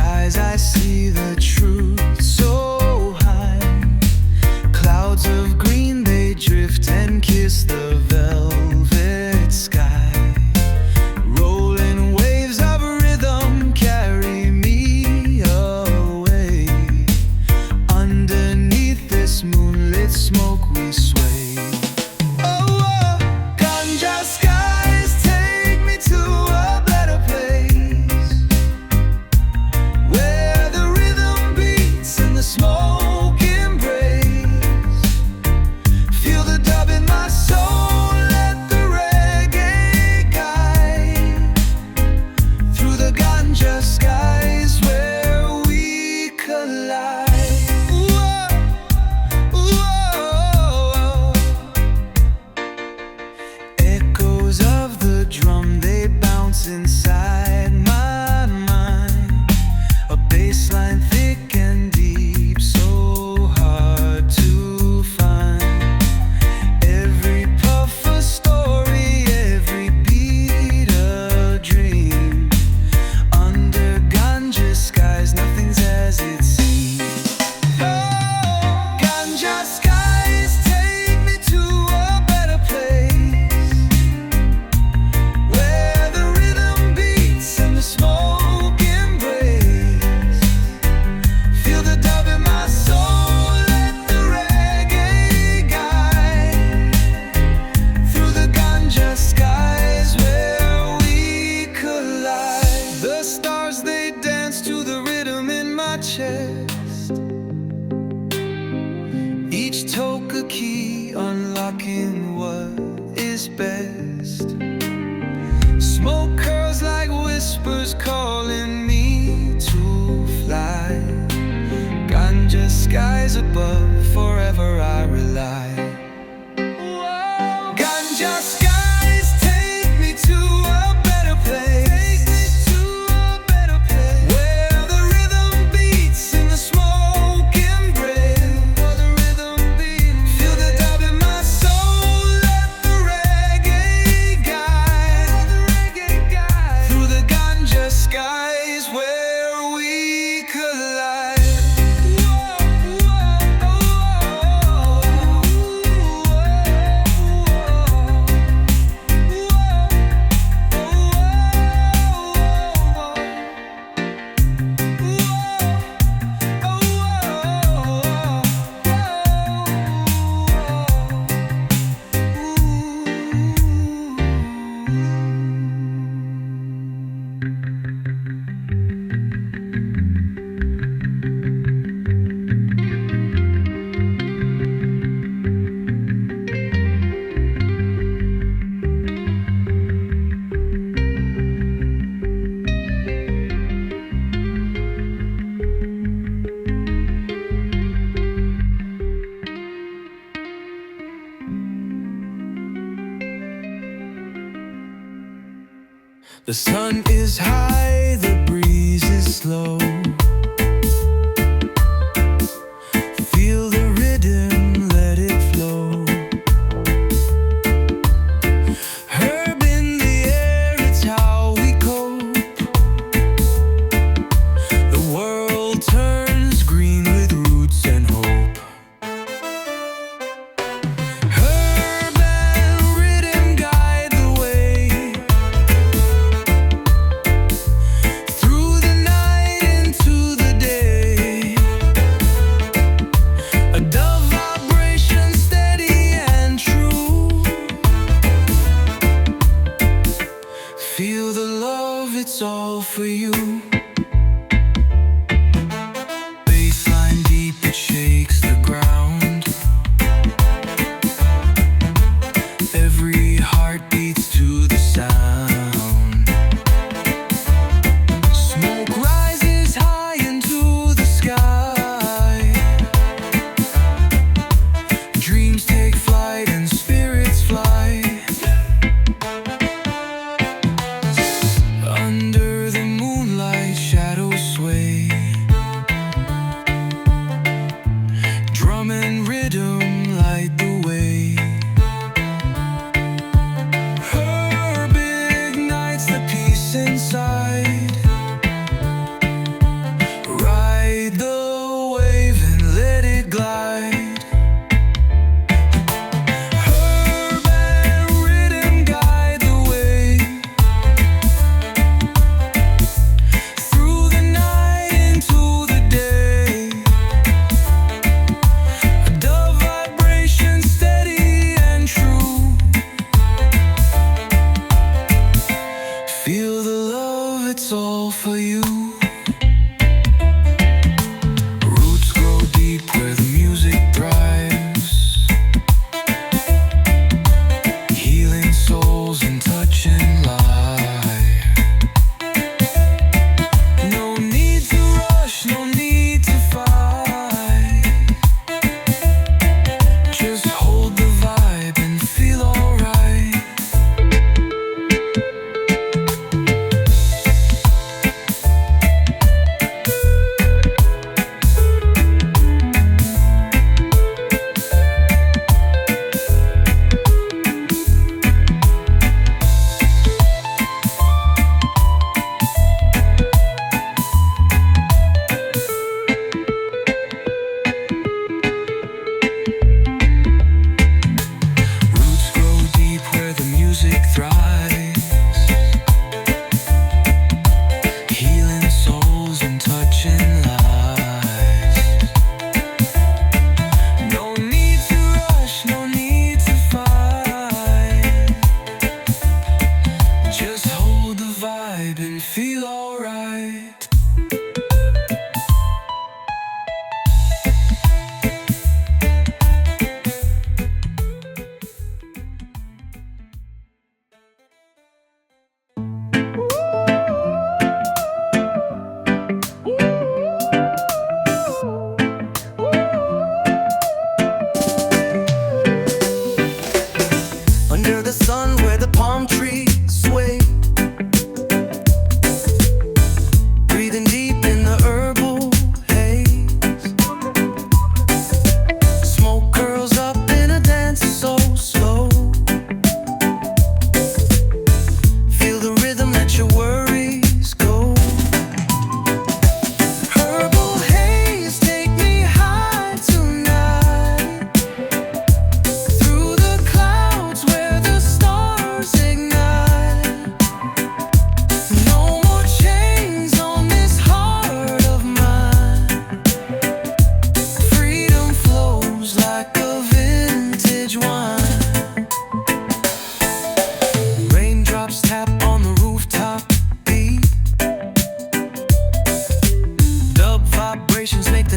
skies I see the truth so high. Clouds of green, they drift and kiss the velvet sky. Rolling waves of rhythm carry me away. Underneath this moonlit smoke we sway. Oh, oh, Ganja skies take me to a better place, where the rhythm beats and the smoke embrace. Feel the dub in my soul, let the reggae guide through the Ganja skies where we collide. Whoa, whoa. Echoes of the drum, they bounce inside my mind. A bassline thick and deep, so hard to find. Every puff a story, every beat a dream. Under Ganja skies, nothing's as it seems. Oh, Ganja skies take me to a better place, where the rhythm beats and the smoke embrace. Feel the dub in my soul, let the reggae guide through the Ganja skies where we collide. The stars, they dance to the rhythm in my chest. Each toke a key, unlocking what is best. Smoke curls like whispers calling me to fly. Ganja skies above, forever I rely. Ganja skies take me to a better place, where the rhythm beats and the smoke embrace. Feel the dub in my soul, let the reggae guide through the Ganja skies where we collide. The sun is high, the breeze is slow. Feel the rhythm, let it flow. Herb in the air, it's how we cope. The world turns green with roots and hope. Herb and rhythm guide the way through the night into the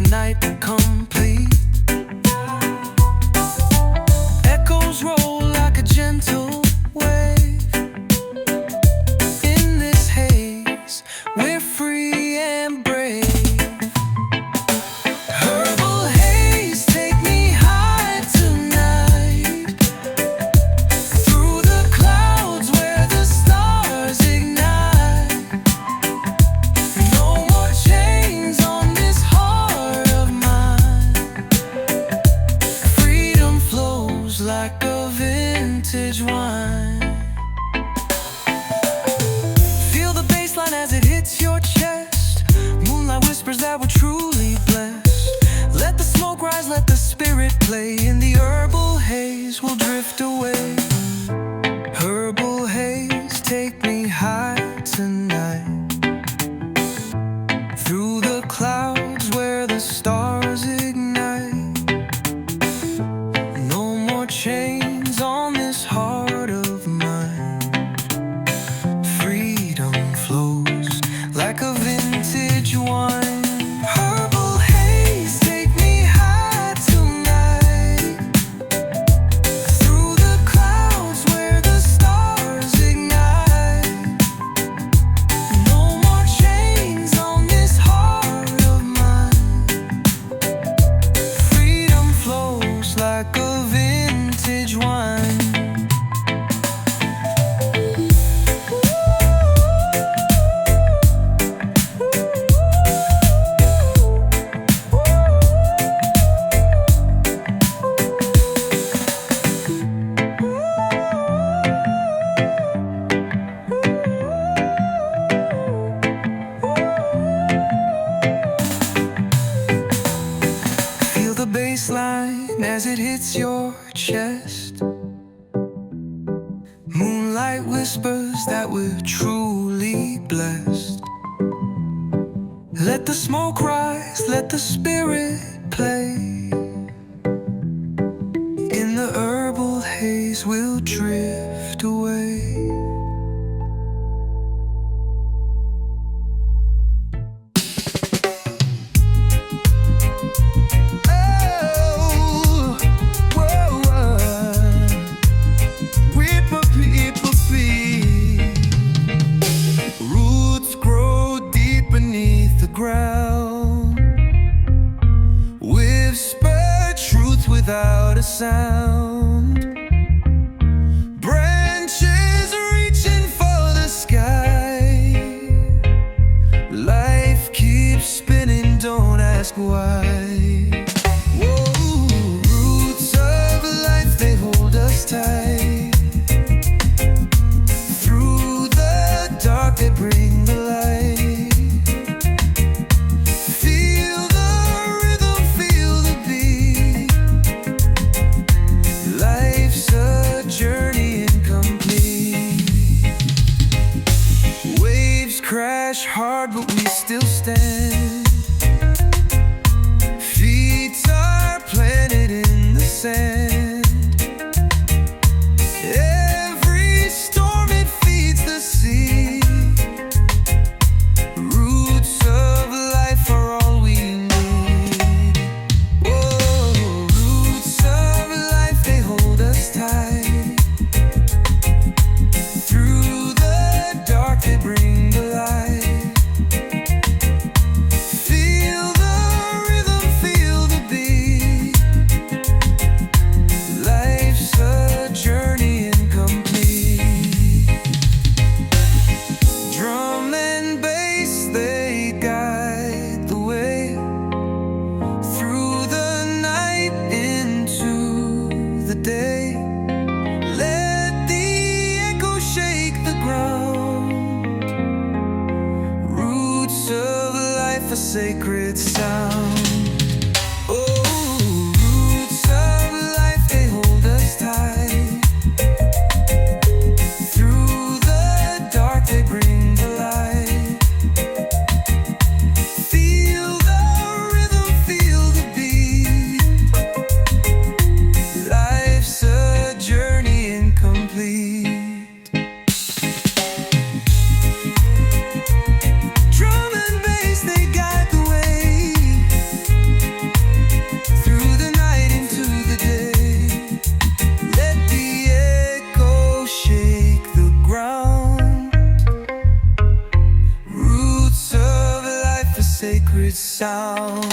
the night complete. Echoes roll like a gentle wave. In this haze, we're free and brave. Herbal haze, take me high tonight. Through the clouds where the stars ignite. No more chains on this heart of mine. Freedom flows like a vintage wine. Feel the bass line as it hits your chest. Moonlight whispers that we're truly blessed. Let the smoke rise, let the spirit play. In the herbal haze, we'll drift away. Herbal haze, take me high tonight. Through the clouds where the stars ignite. No more chains on this heart of mine. Freedom flows like a vintage wine. Herbal haze, take me high tonight. Through the clouds where the stars ignite. No more chains on this heart of mine. Freedom flows like a vintage wine. Feel the bass line as it hits your chest. Moonlight whispers that we're truly blessed. Let the smoke rise, let the spirit play. In the herbal haze, we'll drift away. Oh, whoa, whoa. With my people feet. Roots grow deep beneath the ground. Whisper truth without a sound. Branches reaching for the sky. Life keeps spinning, don't ask why. Whoa, roots of life, they hold us tight. Through the dark, they bring the light. Feel the rhythm, feel the beat. Life's a journey incomplete. Waves crash hard, but we still stand. Feet are planted in the sand. Every storm, it feeds the sea. Roots of life are all we need. Whoa, roots of life, they hold us tight. Through the dark, they bring the light. Feel the rhythm, feel the beat. Life's a journey incomplete. Drum and bass, they guide the way. Through the night into the day. Let the echo shake the ground. Roots of life, a sacred sound. Oh, roots of life, they hold us tight. Through the dark, they bring the light. Feel the rhythm, feel the beat. Life's a journey incomplete. Drum and bass, they guide the way. sacred sound.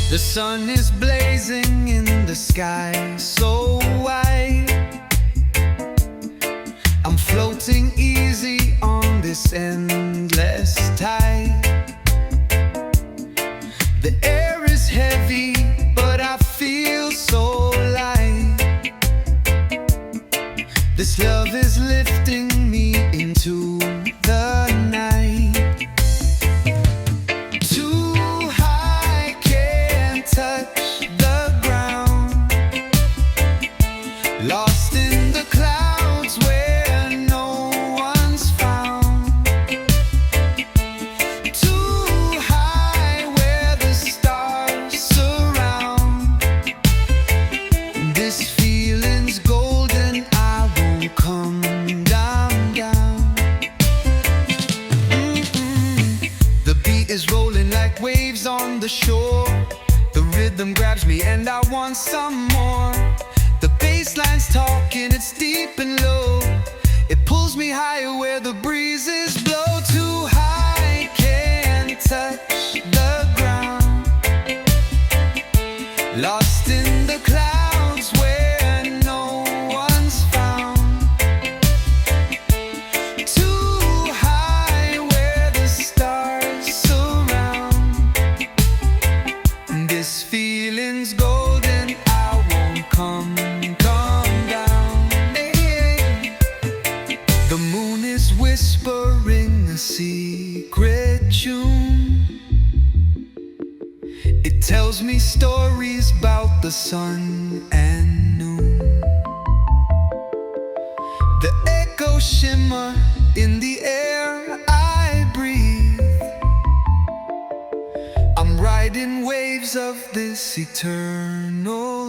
The sun is blazing in the sky, so white. I'm floating easy on this endless tide. The air is heavy, but I feel so light. This love is lifting me into the night. Lost in the clouds where no one's found. Too high where the stars surround. This feeling's golden, I won't come down. The beat is rolling like waves on the shore. The rhythm grabs me and I want some more. The bassline's talking, it's deep and low. It pulls me higher where the breezes blow. Too high, can't touch the ground. Lost in the clouds where no one's found. Too high where the stars surround. This feeling's golden, I won't come down. The moon is whispering a secret tune. It tells me stories about the sun and noon. The echoes shimmer in the air I breathe. I'm riding waves of this eternal